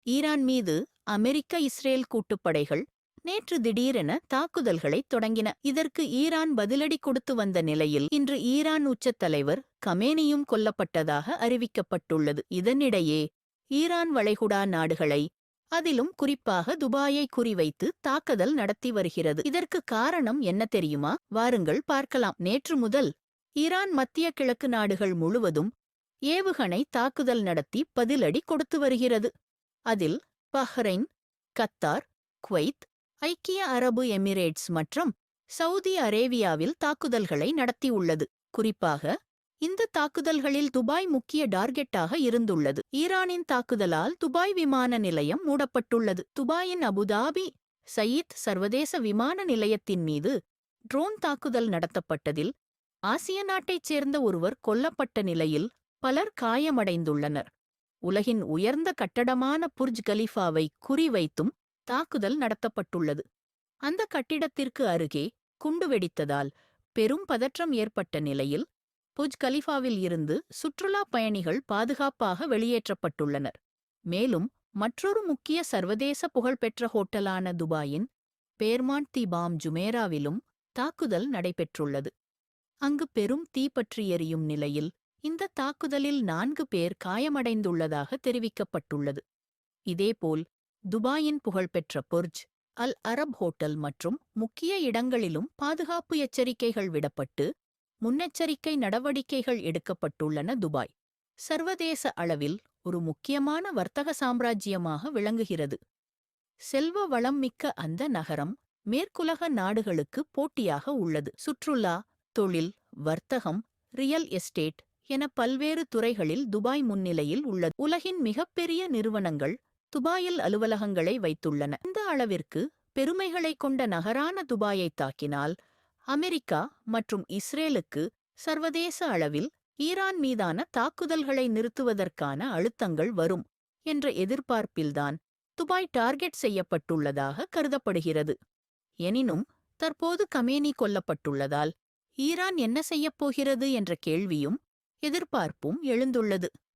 Iran மீது அமெரிக்க Israel கூட்டுப்படைகள் நேற்று திடீரென தாக்குதல்களை தொடங்கின. இதற்கு ஈரான் பதிலடி கொடுத்து வந்த நிலையில் இன்று ஈரான் உச்சத் தலைவர் கமேனியும் கொல்லப்பட்டதாக அறிவிக்கப்பட்டுள்ளது. இதனிடையே ஈரான் வளைகுடா நாடுகளை, அதிலும் குறிப்பாக துபாயை குறிவைத்து தாக்குதல் நடத்தி வருகிறது. இதற்கு காரணம் என்ன தெரியுமா? வாருங்கள் பார்க்கலாம். நேற்று முதல் ஈரான் மத்திய கிழக்கு நாடுகள் முழுவதும் ஏவுகணை தாக்குதல் நடத்தி பதிலடி கொடுத்து வருகிறது. அதில் பஹ்ரைன், கத்தார், குவைத், ஐக்கிய அரபு எமிரேட்ஸ் மற்றும் சவுதி அரேபியாவில் தாக்குதல்களை நடத்தியுள்ளது. குறிப்பாக இந்த தாக்குதல்களில் துபாய் முக்கிய டார்கெட்டாக இருந்துள்ளது. ஈரானின் தாக்குதலால் துபாய் விமான நிலையம் மூடப்பட்டுள்ளது. துபாயின் அபுதாபி சயீத் சர்வதேச விமான நிலையத்தின் மீது ட்ரோன் தாக்குதல் நடத்தப்பட்டதில் ஆசிய நாட்டைச் சேர்ந்த ஒருவர் கொல்லப்பட்ட நிலையில் பலர் காயமடைந்துள்ளனர். உலகின் உயர்ந்த கட்டடமான புர்ஜ் கலிஃபாவை குறிவைத்தும் தாக்குதல் நடத்தப்பட்டுள்ளது. அந்த கட்டிடத்திற்கு அருகே குண்டு வெடித்ததால் பெரும் பதற்றம் ஏற்பட்ட நிலையில் புர்ஜ் கலிஃபாவில் இருந்து சுற்றுலா பயணிகள் பாதுகாப்பாக வெளியேற்றப்பட்டுள்ளனர். மேலும் மற்றொரு முக்கிய சர்வதேச புகழ்பெற்ற ஹோட்டலான துபாயின் பேர்மாண்ட் தி பாம் ஜுமேராவிலும் தாக்குதல் நடைபெற்றுள்ளது. அங்கு பெரும் தீப்பற்றி எரியும் நிலையில் இந்த தாக்குதலில் 4 பேர் காயமடைந்துள்ளதாக தெரிவிக்கப்பட்டுள்ளது. இதேபோல் துபாயின் புகழ்பெற்ற புர்ஜ் அல் அரப் ஹோட்டல் மற்றும் முக்கிய இடங்களிலும் பாதுகாப்பு எச்சரிக்கைகள் விடப்பட்டு முன்னெச்சரிக்கை நடவடிக்கைகள் எடுக்கப்பட்டுள்ளன. துபாய் சர்வதேச அளவில் ஒரு முக்கியமான வர்த்தக சாம்ராஜ்யமாக விளங்குகிறது. செல்வ வளம் மிக்க அந்த நகரம் மேற்குலக நாடுகளுக்கு போட்டியாக உள்ளது. சுற்றுலா, தொழில், வர்த்தகம், ரியல் எஸ்டேட் என பல்வேறு துறைகளில் துபாய் முன்னிலையில் உள்ளது. உலகின் மிகப்பெரிய நிறுவனங்கள் துபாயில் அலுவலகங்களை வைத்துள்ளன. இந்த அளவிற்கு பெருமைகளை கொண்ட நகரான துபாயை தாக்கினால் அமெரிக்கா மற்றும் இஸ்ரேலுக்கு சர்வதேச அளவில் ஈரான் மீதான தாக்குதல்களை நிறுத்துவதற்கான அழுத்தங்கள் வரும் என்ற எதிர்பார்ப்பில்தான் துபாய் டார்கெட் செய்யப்பட்டுள்ளதாக கருதப்படுகிறது. எனினும் தற்போது கமேனி கொல்லப்பட்டுள்ளதால் ஈரான் என்ன செய்யப்போகிறது என்ற கேள்வியும் எதிர்பார்ப்பும் எழுந்துள்ளது.